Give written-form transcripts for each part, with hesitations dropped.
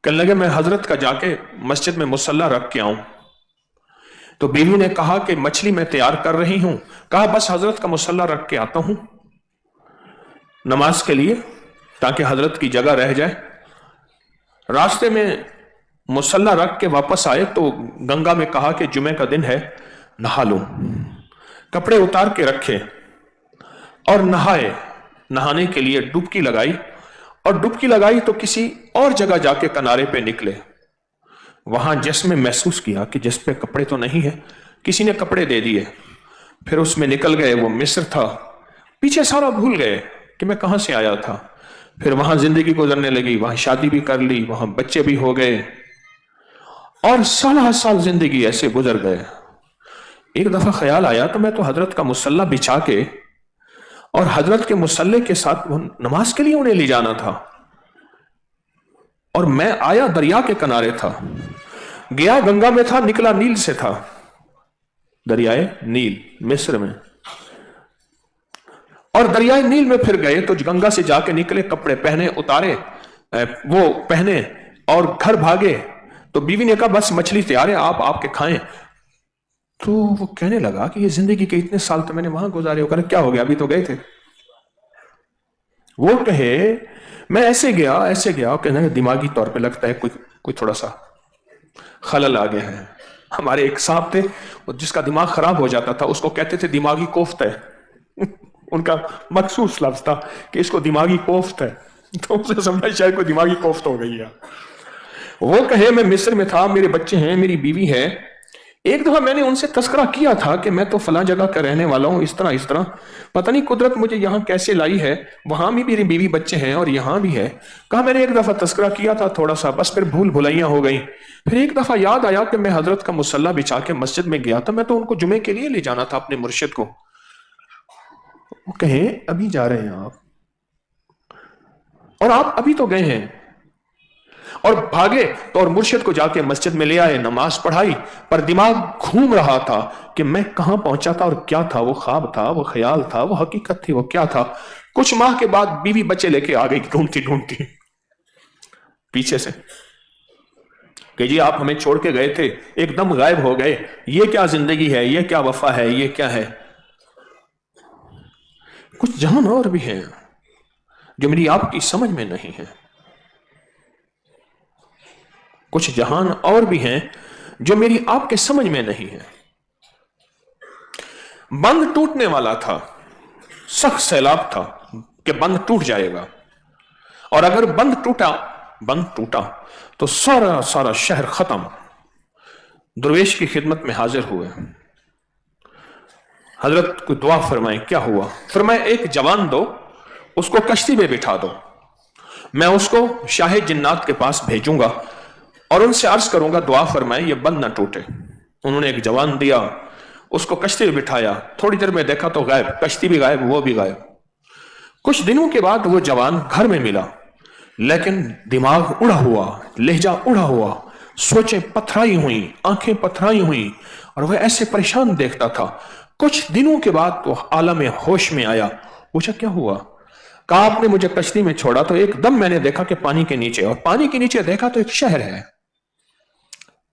कहने लगे मैं हजरत का जाके मस्जिद में मुसल्ला रख के आऊं। तो बीवी ने कहा कि मछली मैं तैयार कर रही हूं। कहा बस हजरत का मुसल्ला रख के आता हूं नमाज के लिए, ताकि हजरत की जगह रह जाए। रास्ते में मुसल्ला रख के वापस आए तो गंगा में कहा कि जुमे का दिन है, नहा लो। कपड़े उतार के रखे और नहाए। नहाने के लिए डुबकी लगाई, और डुबकी लगाई तो किसी और जगह जाके किनारे पे निकले। वहां जिसमें महसूस किया कि जिस पे कपड़े तो नहीं है, किसी ने कपड़े दे दिए। फिर उसमें निकल गए, वो मिस्र था। पीछे सारा भूल गए कि मैं कहां से आया था। फिर वहां जिंदगी गुजरने लगी, वहां शादी भी कर ली, वहां बच्चे भी हो गए, और साल साल जिंदगी ऐसे गुजर गए। एक दफा ख्याल आया तो मैं तो हजरत का मुसल्ला बिछा के और हजरत के मुसल्ले के साथ नमाज के लिए उन्हें ले जाना था। और मैं आया दरिया के किनारे था, गया गंगा में था, निकला नील से था, दरियाए नील मिस्र में। और दरियाए नील में फिर गए तो गंगा से जाके निकले, कपड़े पहने, उतारे, वो पहने और घर भागे। तो बीवी ने कहा बस मछली तैयार है, आप आपके खाएं। तो वो कहने लगा कि ये जिंदगी के इतने साल तो मैंने वहां गुजारे। वो क्या हो गया, अभी तो गए थे। वो कहे मैं ऐसे गया कहने दिमागी तौर पे लगता है कोई थोड़ा सा खलल आ गया है। हमारे एक साहब थे, जिसका दिमाग खराब हो जाता था उसको कहते थे दिमागी कोफ्त है। उनका मखसूस लफ्ज था कि इसको दिमागी कोफ्त है। तो उसे समझा शायद कोई दिमागी कोफ्त हो गई है। वो कहे मैं मिस्र में था, मेरे बच्चे हैं, मेरी बीवी है। एक दफा मैंने उनसे तस्करा किया था कि मैं तो फलां जगह का रहने वाला हूं, इस तरह पता नहीं कुदरत मुझे यहां कैसे लाई है, वहां भी मेरी बीवी बच्चे हैं और यहां भी है। कहा मैंने एक दफा तस्करा किया था थोड़ा सा, बस फिर भूल भुलैया हो गई। फिर एक दफा याद आया कि मैं हजरत का मुसल्ला बिछा के मस्जिद में गया था, मैं तो उनको जुमे के लिए ले जाना था अपने मुर्शिद को। वो कहे अभी जा रहे हैं आप, और आप अभी तो गए हैं, और भागे तो और मुर्शिद को जाके मस्जिद में ले आए, नमाज पढ़ाई। पर दिमाग घूम रहा था कि मैं कहां पहुंचा था और क्या था, वो ख्वाब था, वो ख्याल था, वो हकीकत थी, वो क्या था। कुछ माह के बाद बीवी बच्चे लेके आ गई ढूंढती ढूंढती पीछे से कि जी आप हमें छोड़ के गए थे, एकदम गायब हो गए, ये क्या जिंदगी है, ये क्या वफा है, ये क्या है। कुछ जहान और भी है जो मेरी आपकी समझ में नहीं है। कुछ जहान और भी हैं जो मेरी आपके समझ में नहीं है। बंद टूटने वाला था, सख्त सैलाब था कि बंद टूट जाएगा, और अगर बंद टूटा तो सारा शहर खत्म। दरवेश की खिदमत में हाजिर हुए, हजरत को दुआ फरमाए। क्या हुआ? फरमाए एक जवान दो, उसको कश्ती में बिठा दो, मैं उसको शाह जिन्नात के पास भेजूंगा और उनसे अर्ज करूंगा दुआ फरमाए ये बंद ना टूटे। उन्होंने एक जवान दिया, उसको कश्ती में बिठाया। थोड़ी देर में देखा तो गायब, कश्ती भी गायब, वो भी गायब। कुछ दिनों के बाद वो जवान घर में मिला, लेकिन दिमाग उड़ा हुआ, लहजा उड़ा हुआ, सोचें पथराई हुई, आंखें पथराई हुई, और वह ऐसे परेशान देखता था। कुछ दिनों के बाद वो आलम होश में आया। पूछा क्या हुआ? कहा आपने मुझे कश्ती में छोड़ा तो एकदम मैंने देखा कि पानी के नीचे, और पानी के नीचे देखा तो एक शहर है।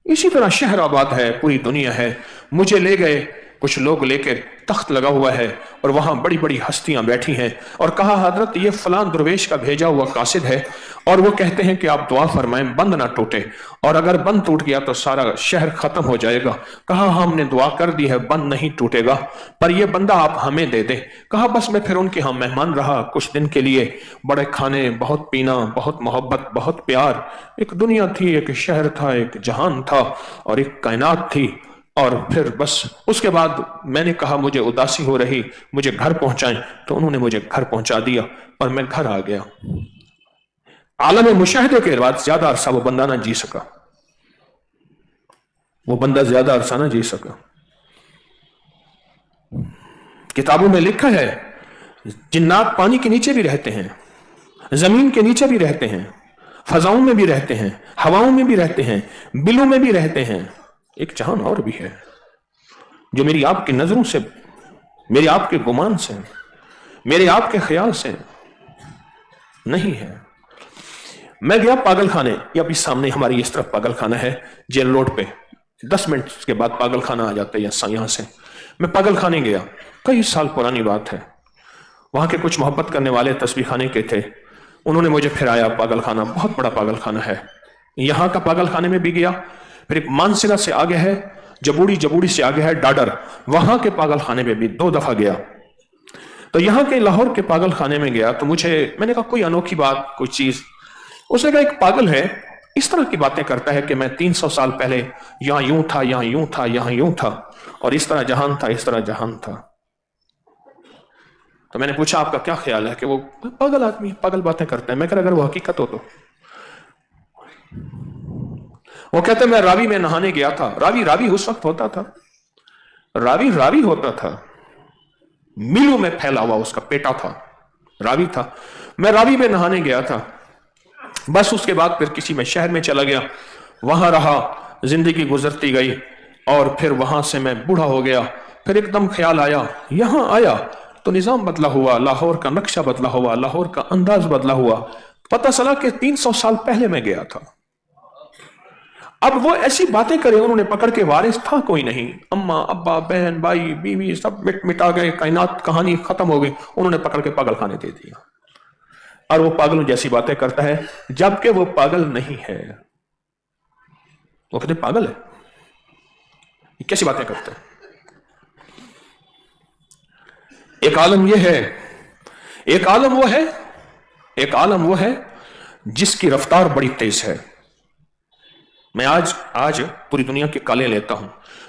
इसी तरह शहर आबाद है, पूरी दुनिया है। मुझे ले गए कुछ लोग लेकर, तख्त लगा हुआ है और वहां बड़ी बड़ी हस्तियां बैठी हैं, और कहा हजरत ये फलां दरवेश का भेजा हुआ कासिद है, और वो कहते हैं कि आप दुआ फरमाएं बंद ना टूटे, और अगर बंद टूट गया तो सारा शहर खत्म हो जाएगा। कहा हमने दुआ कर दी है, बंद नहीं टूटेगा, पर यह बंदा आप हमें दे दें। कहा बस मैं फिर उनके यहाँ मेहमान रहा कुछ दिन के लिए, बड़े खाने, बहुत पीना, बहुत मोहब्बत, बहुत प्यार। एक दुनिया थी, एक शहर था, एक जहान था और एक कायनात थी। और फिर बस उसके बाद मैंने कहा मुझे उदासी हो रही, मुझे घर पहुंचाएं, तो उन्होंने मुझे घर पहुंचा दिया और मैं घर आ गया। आलम मुशाहिदे के बाद ज्यादा अरसा वो बंदा ना जी सका, वो बंदा ज्यादा अरसा ना जी सका। किताबों में लिखा है जिन्नात पानी के नीचे भी रहते हैं, जमीन के नीचे भी रहते हैं, फजाओं में भी रहते हैं, हवाओं में भी रहते हैं, बिलों में भी रहते हैं। एक जहान और भी है जो मेरी आपकी नजरों से, मेरे आपके गुमान से, मेरे आपके ख्याल से नहीं है। मैं गया पागल खाने, या अभी सामने हमारी इस तरफ पागल खाना है जेल रोड पे, 10 मिनट के बाद पागल खाना आ जाता है यहाँ से। मैं पागल खाने गया, कई साल पुरानी बात है। वहां के कुछ मोहब्बत करने वाले तस्बीह खाने के थे, उन्होंने मुझे फिराया पागल खाना, बहुत बड़ा पागल खाना है। यहाँ का पागल खाने में भी गया, फिर एक मानसिला से आगे है जबूड़ी से आगे है डाडर, वहां के पागल खाने में भी 2 दफा गया। तो यहाँ के लाहौर के पागल खाने में गया तो मैंने कहा कोई अनोखी बात, कोई चीज। उसने कहा एक पागल है, इस तरह की बातें करता है कि मैं 300 साल पहले यहाँ यूं था, यहाँ यूं था, यहाँ यूं था, और इस तरह जहान था, इस तरह जहान था। तो मैंने पूछा आपका क्या ख्याल है कि वो पागल आदमी पागल बातें करते हैं? मैं कहा अगर वो हकीकत हो तो। वो कहते मैं रावी में नहाने गया था। रावी उस वक्त होता था, रावी होता था, मीलों में फैला हुआ उसका पेटा था, रावी था। मैं रावी में नहाने गया था, बस उसके बाद फिर किसी में शहर में चला गया, वहां रहा, जिंदगी गुजरती गई, और फिर वहां से मैं बूढ़ा हो गया। फिर एकदम ख्याल आया, यहां आया तो निजाम बदला हुआ, लाहौर का नक्शा बदला हुआ, लाहौर का अंदाज बदला हुआ। पता चला कि 300 साल पहले मैं गया था। अब वो ऐसी बातें करे, उन्होंने पकड़ के, वारिस था कोई नहीं, अम्मा अब्बा बहन भाई बीवी सब मिटा गए, कायनात कहानी खत्म हो गई, उन्होंने पकड़ के पागल खाने दे दिया। और वो पागलों जैसी बातें करता है, जबकि वो पागल नहीं है। वो कहते पागल है, ये कैसी बातें करते हैं? एक आलम ये है, एक आलम वो है जिसकी रफ्तार बड़ी तेज है। मैं आज पूरी दुनिया के काले लेता हूं,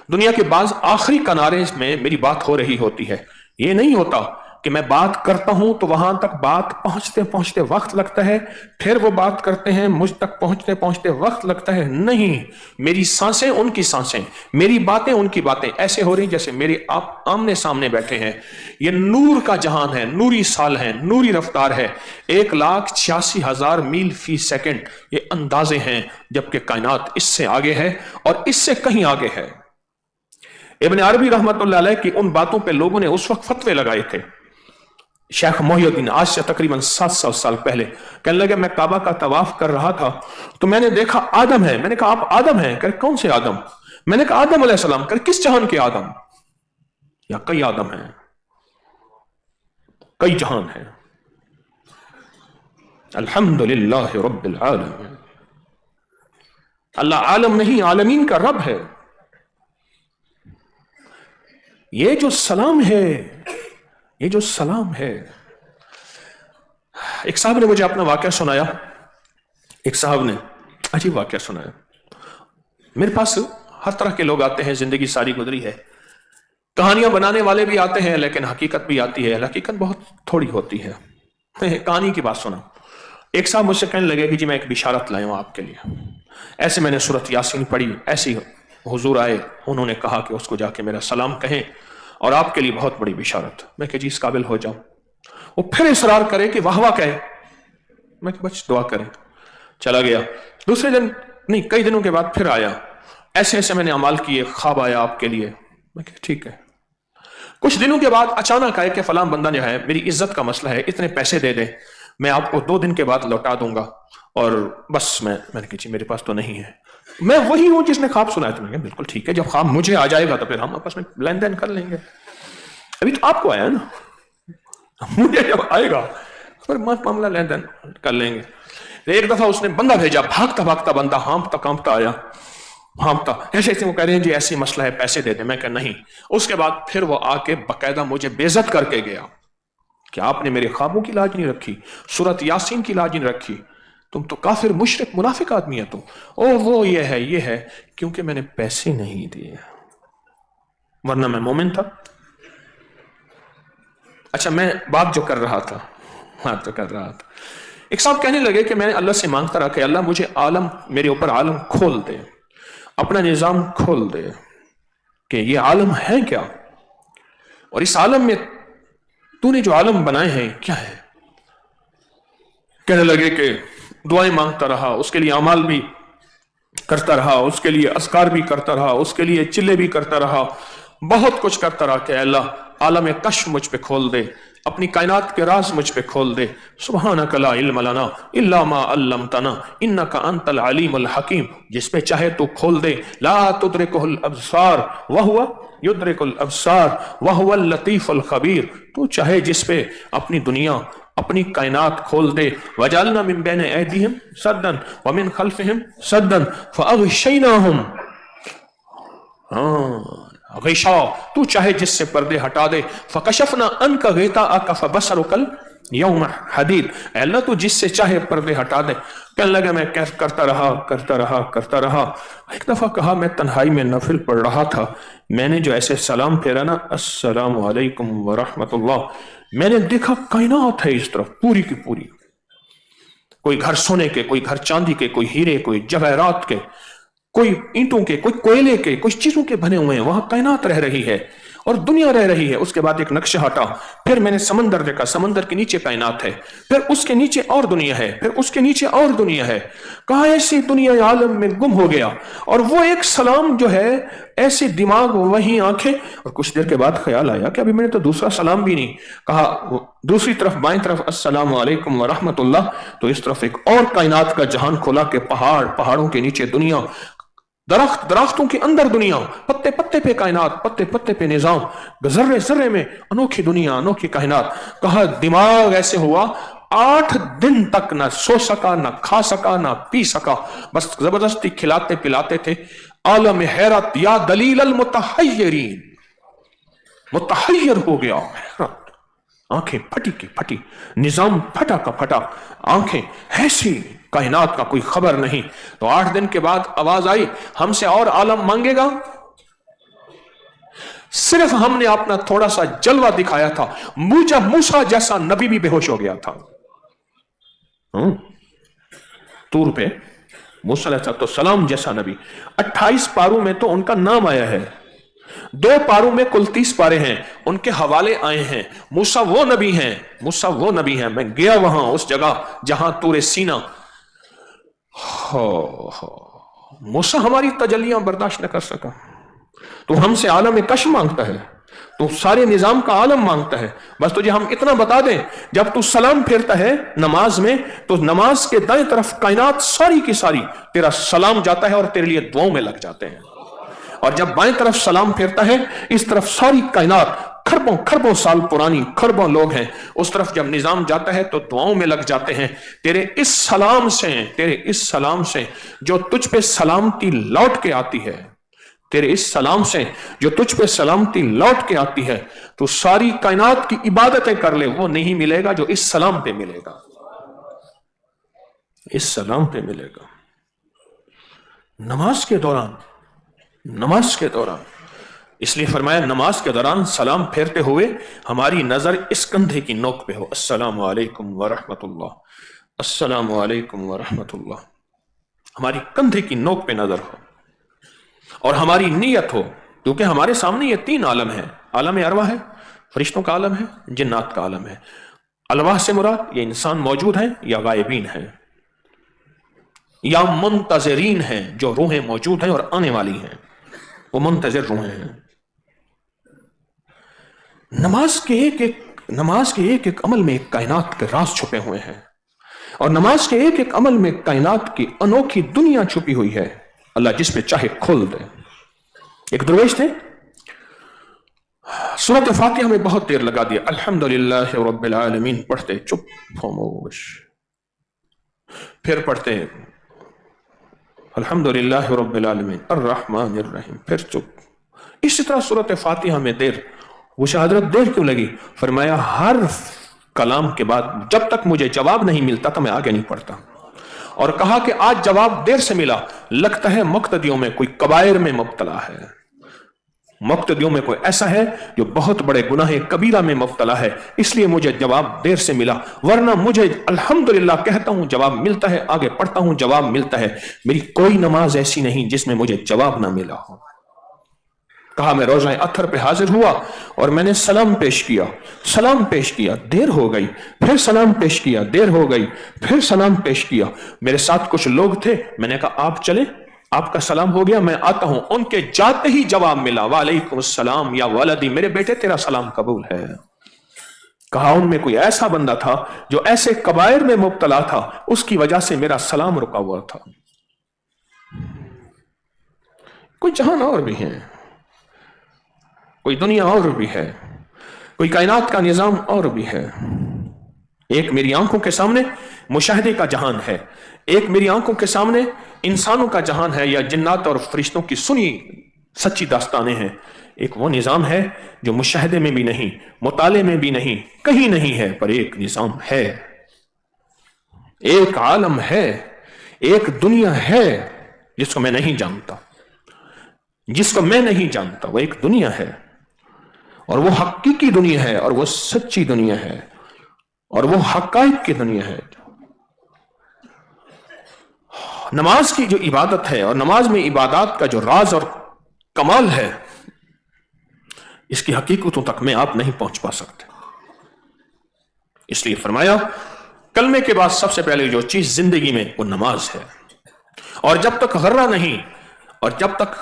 दुनिया के बाज आखिरी किनारे में मेरी बात हो रही होती है। ये नहीं होता कि मैं बात करता हूं तो वहां तक बात पहुंचते पहुंचते वक्त लगता है, फिर वो बात करते हैं, मुझ तक पहुंचते पहुंचते वक्त लगता है। नहीं, मेरी सांसें उनकी सांसें, मेरी बातें उनकी बातें ऐसे हो रही जैसे मेरे आप आमने सामने बैठे हैं। ये नूर का जहान है, नूरी साल है, नूरी रफ्तार है, 1,86,000 मील फी सेकंड। ये अंदाजे हैं, जबकि कायनात इससे आगे है और इससे कहीं आगे है। इब्न अरबी रहमतुल्लाह अलैह की उन बातों पे लोगों ने उस वक्त फतवे लगाए थे। शेख मोहिउद्दीन आज से तकरीबन 700 साल पहले कहने लगे, मैं काबा का तवाफ कर रहा था तो मैंने देखा आदम है। मैंने कहा आप आदम हैं? कह कौन से आदम? मैंने कहा आदम अलैहिस्सलाम। कह किस जहान के आदम? या कई आदम हैं, कई जहान हैं। अल्हम्दुलिल्लाह रब्बिल आलमीन। अल्लाह आलम नहीं, आलमीन का रब है। ये जो सलाम है, एक साहब ने मुझे अपना वाकया सुनाया, एक साहब ने अजीब वाकया सुनाया। मेरे पास हर तरह के लोग आते हैं, जिंदगी सारी गुजरी है, कहानियां बनाने वाले भी आते हैं, लेकिन हकीकत भी आती है, हकीकत बहुत थोड़ी होती है। कहानी की बात सुना, एक साहब मुझसे कहने लगे कि जी मैं एक बिशारत लाया हूं आपके लिए। ऐसे मैंने सूरत यासीन पढ़ी, ऐसी हुजूर आए, उन्होंने कहा कि उसको जाके मेरा सलाम कहें और आपके लिए बहुत बड़ी बिशारत। मैं कि जी इस काबिल हो जाऊं। वो फिर इसरार करे कि वाह वाह कहे। मैं कि बस दुआ करें। चला गया। दूसरे दिन नहीं, कई दिनों के बाद फिर आया, ऐसे ऐसे मैंने अमाल किए, ख्वाब आया आपके लिए। मैं कि ठीक है। कुछ दिनों के बाद अचानक आए कि फलां बंदा जो है, मेरी इज्जत का मसला है, इतने पैसे दे दे, मैं आपको 2 दिन के बाद लौटा दूंगा। और बस मैंने कहा जी मेरे पास तो नहीं है। मैं वही हूं जिसने ख्वाब सुनाया था। मैंने कहा बिल्कुल ठीक है, जब ख्वाब मुझे आ जाएगा तो फिर हम आपस में लेन देन कर लेंगे। अभी तो आपको आया ना, मुझे जब आएगा फिर मामला लेन देन कर लेंगे। एक दफा उसने बंदा भेजा, भागता भागता बंदा, हाँपता कांपता आया, हाँपता ऐसे ऐसे। वो कह रहे हैं जी ऐसी मसला है, पैसे दे दे। मैं कहा नहीं। उसके बाद फिर वो आके बाकायदा मुझे बेइज्जत करके गया कि आपने मेरे ख्वाबों की लाज नहीं रखी, सूरत यासीन की लाज नहीं रखी, तुम तो काफिर मुशरिक मुनाफिक आदमी है तुम। ओ वो ये है क्योंकि मैंने पैसे नहीं दिए, वरना मैं मोमिन था। अच्छा, मैं बात जो कर रहा था, एक साहब कहने लगे कि मैंने अल्लाह से मांगता रहा कि अल्लाह मुझे आलम, मेरे ऊपर आलम खोल दे, अपना निजाम खोल दे कि ये आलम है क्या, और इस आलम में तूने जो आलम बनाए हैं क्या है। कहने लगे कि दुआएं मांगता रहा, उसके लिए अमाल भी करता रहा, उसके लिए अस्कार भी करता रहा, उसके लिए चिल्ले भी करता रहा, बहुत कुछ करता रहा कि अल्लाह आलम कश्फ मुझ पे खोल दे, अपनी कायनात के राज मुझ पे खोल दे। सुब्हानक ला इल्म लना इल्ला मा अल्लमतना इन्नका अंतल अलीमुल हकीम, जिस पे चाहे तू खोल दे। ला तुदरिकुल अब्सार व हुवा युदरिकुल अब्सार व हुवल लतीफुल खबीर, तू चाहे जिस पे अपनी दुनिया अपनी कायनात खोल दे। वजालना मिन बैन ऐदीहिम सद्दन व मिन खल्फिहिम सद्दन फअग़शयनाहुम, ग़िशा, तू चाहे जिससे पर्दे हटा दे। फ़कशफ़ना अन्का ग़िताअका फ़बसरुकल यौम हदीद, अल्लाह तू जिससे चाहे पर्दे हटा दे। कहने लगा मैं करता रहा। एक दफा कहा मैं तन्हाई में नफिल पढ़ रहा था, मैंने जो ऐसे सलाम फेरा ना, अस्सलामु अलैकुम व रहमतुल्लाह, मैंने देखा कायनात है इस तरफ पूरी की पूरी, कोई घर सोने के, कोई घर चांदी के, कोई हीरे, कोई जवाहरात के, कोई ईंटों के, कोई कोयले के, कुछ चीजों के बने हुए हैं, वहां कायनात रह रही है और दुनिया रह रही है। उसके बाद एक नक्शा हटा, फिर मैंने समंदर देखा, समंदर के नीचे कायनात है, फिर उसके नीचे और दुनिया है, फिर उसके नीचे और दुनिया है। कहा ऐसी दुनिया आलम में गुम हो गया, और वो एक सलाम जो है, ऐसे दिमाग वही आंखें, और कुछ देर के बाद ख्याल आया कि अभी मैंने तो दूसरा सलाम भी नहीं कहा। दूसरी तरफ बाएं तरफ अस्सलामु अलैकुम व रहमतुल्लाह, तो इस तरफ एक और कायनात का जहान खोला के पहाड़, पहाड़ों के नीचे दुनिया, दरख्त, दरख्तों के अंदर दुनिया, पत्ते पत्ते पे कायनात, पत्ते पत्ते पे निजाम, जर्रे जर्रे में अनोखी दुनिया, अनोखी कायनात। कहा दिमाग ऐसे हुआ 8 दिन तक ना सो सका, ना खा सका, ना पी सका, बस जबरदस्ती खिलाते पिलाते थे। आलम हैरत या दलील अल मुतहय्यरीन, मुतहय्यर हो गया, हैरत, आंखें फटी की फटी, निजाम फटा का फटा, आंखें ऐसी, कायनात का कोई खबर नहीं। तो 8 दिन के बाद आवाज आई, हमसे और आलम मांगेगा? सिर्फ हमने अपना थोड़ा सा जलवा दिखाया था, मूसा जैसा नबी भी बेहोश हो गया था। तूर पे मूसा अलैहिस्सलाम जैसा नबी, 28 पारों में तो उनका नाम आया है, 2 पारों में कुल 30 पारे हैं, उनके हवाले आए हैं। मूसा वो नबी हैं, मूसा वो नबी हैं। मैं गया वहां उस जगह जहां तूरे सीना, मूसा हमारी तजलियां बर्दाश्त न कर सका, तो हमसे आलम कश मांगता है, तो सारे निजाम का आलम मांगता है। बस तुझे हम इतना बता दें, जब तू सलाम फेरता है नमाज में, तो नमाज के दाएं तरफ कायनात सारी की सारी तेरा सलाम जाता है और तेरे लिए दुआओं में लग जाते हैं, और जब बाएं तरफ सलाम फेरता है, इस तरफ सारी कायनात खरबों खरबों साल पुरानी, खरबों लोग हैं, उस तरफ जब निजाम जाता है तो दुआओं में लग जाते हैं। तेरे इस सलाम से जो तुझ पे सलामती लौट के आती है, तेरे इस सलाम से जो तुझ पे सलामती लौट के आती है, तो सारी कायनात की इबादतें कर ले, वो नहीं मिलेगा जो इस सलाम पे मिलेगा, इस सलाम पे मिलेगा। नमाज के दौरान इसलिए फरमाया, नमाज के दौरान सलाम फेरते हुए हमारी नजर इस कंधे की नोक पे हो, अस्सलामु अलैकुम व रहमतुल्लाह, अस्सलामु अलैकुम व रहमतुल्लाह, हमारी कंधे की नोक पे नजर हो, और हमारी नीयत हो, क्योंकि हमारे सामने ये 3 आलम है। आलम अरवाह है, फरिश्तों का आलम है, जिन्नात का आलम है। अलवाह से मुराद ये इंसान मौजूद है या गायबीन है, या मुंतज़िरीन हैं, जो रूहें मौजूद हैं और आने वाली हैं, वो मुंतज़िर रूहें हैं। नमाज के एक एक अमल में एक कायनात के राज छुपे हुए हैं, और नमाज के एक एक अमल में कायनात की अनोखी दुनिया छुपी हुई है। अल्लाह जिस पे चाहे खोल दे। एक दरवेश थे, सूरत फातिहा में बहुत देर लगा दिया, अल्हम्दुलिल्लाह रब्बिल आलमीन पढ़ते चुप खामोश, फिर पढ़ते अल्हम्दुलिल्लाह रब्बिल आलमीन अर्रहमानिर रहीम, फिर चुप। इसी तरह सूरत फातिहा में देर। वो हजरत देर क्यों लगी? फरमाया हर कलाम के बाद जब तक मुझे जवाब नहीं मिलता तो मैं आगे नहीं पढ़ता। और कहा कि आज जवाब देर से मिला, लगता है मुक्तदियों में कोई कबायर में मुब्तला है, मुक्तदियों में कोई ऐसा है जो बहुत बड़े गुनाह कबीरा में मुब्तला है, इसलिए मुझे जवाब देर से मिला, वरना मुझे अल्हम्दुलिल्लाह कहता हूं जवाब मिलता है, आगे पढ़ता हूं जवाब मिलता है। मेरी कोई नमाज ऐसी नहीं जिसमें मुझे जवाब ना मिला हो। कहा मैं रोज़ा अत्थर पे हाजिर हुआ और मैंने सलाम पेश किया, देर हो गई, फिर सलाम पेश किया, देर हो गई, फिर सलाम पेश किया। मेरे साथ कुछ लोग थे, मैंने कहा आप चले, आपका सलाम हो गया, मैं आता हूं। उनके जाते ही जवाब मिला, वालेकुम सलाम या वलदी, मेरे बेटे तेरा सलाम कबूल है। کہا ان میں کوئی ایسا بندہ تھا جو ایسے کبائر میں مبتلا تھا، اس کی وجہ سے میرا سلام رکا ہوا تھا۔ کوئی جہان اور بھی ہے، کوئی دنیا اور بھی ہے، کوئی کائنات کا نظام اور بھی ہے۔ ایک میری آنکھوں کے سامنے مشاہدے کا جہان ہے، ایک میری آنکھوں کے سامنے انسانوں کا جہان ہے یا جنات اور فرشتوں کی سنی سچی داستانیں ہیں۔ ایک وہ نظام ہے جو مشاہدے میں بھی نہیں، مطالعے میں بھی نہیں، کہیں نہیں ہے، پر ایک نظام ہے، ایک عالم ہے، ایک دنیا ہے جس کو میں نہیں جانتا، جس کو میں نہیں جانتا، وہ ایک دنیا ہے، اور وہ حقیقی دنیا ہے، اور وہ سچی دنیا ہے، اور وہ حقائق کی دنیا ہے۔ نماز کی جو عبادت ہے اور نماز میں عبادات کا جو راز اور کمال ہے، اس کی حقیقتوں تک میں آپ نہیں پہنچ پا سکتے۔ اس لیے فرمایا کلمے کے بعد سب سے پہلے جو چیز زندگی میں وہ نماز ہے، اور جب تک غرہ نہیں، اور جب تک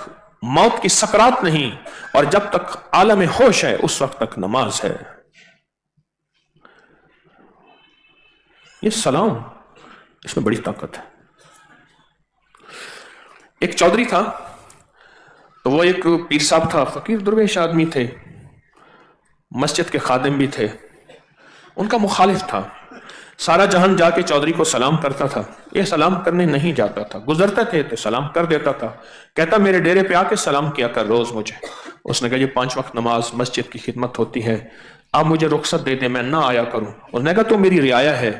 موت کی سکرات نہیں، اور جب تک عالم ہوش ہے، اس وقت تک نماز ہے۔ یہ سلام، اس میں بڑی طاقت ہے۔ ایک چودھری تھا، تو وہ ایک پیر صاحب تھا، فقیر درویش آدمی تھے، مسجد کے خادم بھی تھے، ان کا مخالف تھا۔ سارا جہان جا کے چودھری کو سلام کرتا تھا، یہ سلام کرنے نہیں جاتا تھا، گزرتے تھے تو سلام کر دیتا تھا، کہتا میرے ڈیرے پہ آ کے سلام کیا کر روز مجھے۔ اس نے کہا یہ 5 وقت نماز مسجد کی خدمت ہوتی ہے، آپ مجھے رخصت دے دیں، میں نہ آیا کروں۔ اس نے کہا تو میری رعایا ہے،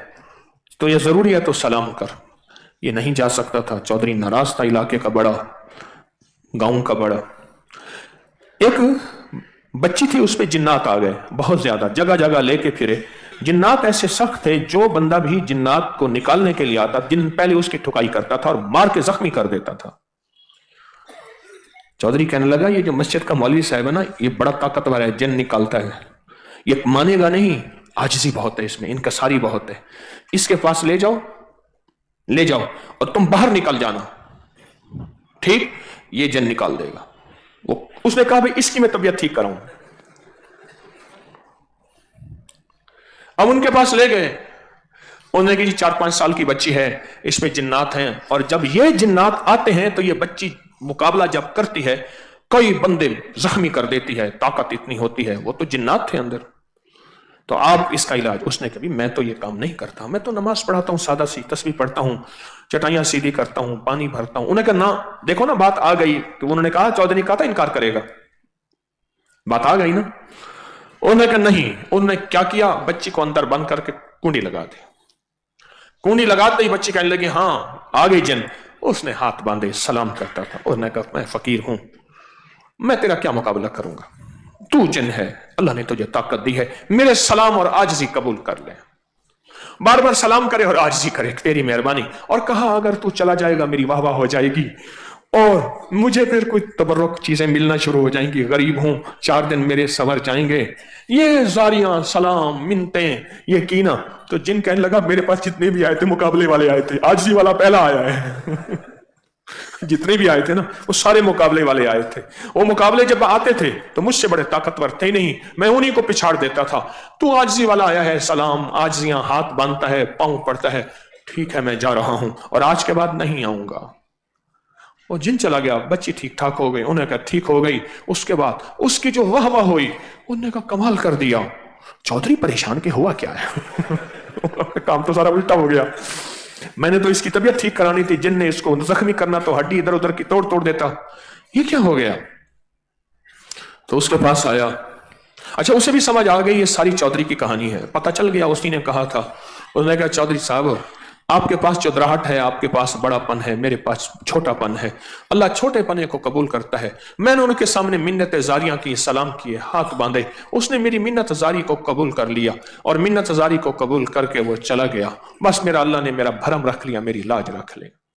تو یہ ضروری ہے تو سلام کر۔ یہ نہیں جا سکتا تھا، چودھری ناراض تھا، علاقے کا بڑا، گاؤں کا بڑا۔ ایک بچی تھی، اس پہ جنات آ گئے بہت زیادہ، جگہ جگہ لے کے پھرے۔ جنات ایسے سخت تھے، جو بندہ بھی جنات کو نکالنے کے لیے آتا جن پہلے اس کی ٹھکائی کرتا تھا اور مار کے زخمی کر دیتا تھا۔ چودھری کہنے لگا یہ جو مسجد کا مولوی صاحب ہے نا، یہ بڑا طاقتور ہے، جن نکالتا ہے، یہ مانے گا نہیں، عاجزی بہت ہے اس میں، انکساری بہت ہے، اس کے پاس لے جاؤ اور تم باہر نکل جانا، ٹھیک، یہ جن نکال دے گا۔ اس نے کہا بھئی اس کی میں طبیعت ٹھیک کراؤں۔ اب ان کے پاس لے گئے، انہوں نے کہا جی 4-5 سال کی بچی ہے، اس میں جنات ہیں، اور جب یہ جنات آتے ہیں تو یہ بچی مقابلہ جب کرتی ہے کئی بندے زخمی کر دیتی ہے، طاقت اتنی ہوتی ہے، وہ تو جنات تھے اندر، تو آپ اس کا علاج۔ اس نے کہا میں تو یہ کام نہیں کرتا، میں تو نماز پڑھاتا ہوں، سادہ سی تسبیح پڑھتا ہوں، چٹائیاں سیدھی کرتا ہوں، پانی بھرتا ہوں۔ انہوں نے کہا نا، دیکھو نا بات آ گئی، تو انہوں نے کہا چودھری کہا تھا انکار کرے گا، بات آ گئی نا۔ انہوں نے کہا نہیں۔ انہوں نے کیا کیا، بچی کو اندر بند کر کے کنڈی لگا دی، کنڈی لگاتے ہی بچی کہنے لگی ہاں آ گئی جن۔ اس نے ہاتھ باندھے سلام کرتا تھا، انہوں نے کہا میں فقیر ہوں، میں تیرا کیا مقابلہ کروں گا، تو جن ہے، اللہ نے تجھے طاقت دی ہے، میرے سلام اور عاجزی قبول کر لے۔ بار بار سلام کرے اور عاجزی کرے، تیری مہربانی۔ اور کہا اگر تو چلا جائے گا میری واہ واہ ہو جائے گی، اور مجھے پھر کوئی تبرک چیزیں ملنا شروع ہو جائیں گی، غریب ہوں، 4 دن میرے سنور جائیں گے، یہ زاریاں سلام منتیں یہ کینا۔ تو جن کہنے لگا میرے پاس جتنے بھی آئے تھے مقابلے والے آئے تھے، عاجزی والا پہلا آیا ہے جتنے بھی آئے تھے نا وہ سارے مقابلے والے آئے تھے۔ وہ مقابلے جب آتے تھے تو مجھ سے بڑے طاقتور تھے نہیں، میں انہی کو پچھاڑ دیتا تھا۔ تو عاجزی والا آیا ہے، سلام، عاجزیاں، ہاتھ باندھتا ہے، پاؤں پڑتا ہے، ٹھیک ہے میں جا رہا ہوں اور آج کے بعد نہیں آؤں گا۔ وہ جن چلا گیا، بچی ٹھیک ٹھاک ہو گئی، انہوں نے کہا ٹھیک ہو گئی۔ اس کے بعد اس کی جو واہ واہ ہوئی، انہوں نے کہا کمال کر دیا۔ چودھری پریشان کہ ہوا کیا ہے کام تو سارا الٹا ہو گیا، میں نے تو اس کی طبیعت ٹھیک کرانی تھی، جن نے اس کو زخمی کرنا تو ہڈی ادھر ادھر کی توڑ دیتا، یہ کیا ہو گیا؟ تو اس کے پاس آیا، اچھا اسے بھی سمجھ آ گئی یہ ساری چودھری کی کہانی ہے، پتہ چل گیا، اسی نے کہا تھا، اس نے کہا چودھری صاحب آپ کے پاس چودراہٹ ہے، آپ کے پاس بڑا پن ہے، میرے پاس چھوٹا پن ہے، اللہ چھوٹے پنے کو قبول کرتا ہے۔ میں نے ان کے سامنے منت زاریاں کی، سلام کیے، ہاتھ باندھے، اس نے میری منت زاری کو قبول کر لیا، اور منت زاری کو قبول کر کے وہ چلا گیا۔ بس میرا اللہ نے میرا بھرم رکھ لیا، میری لاج رکھ لے۔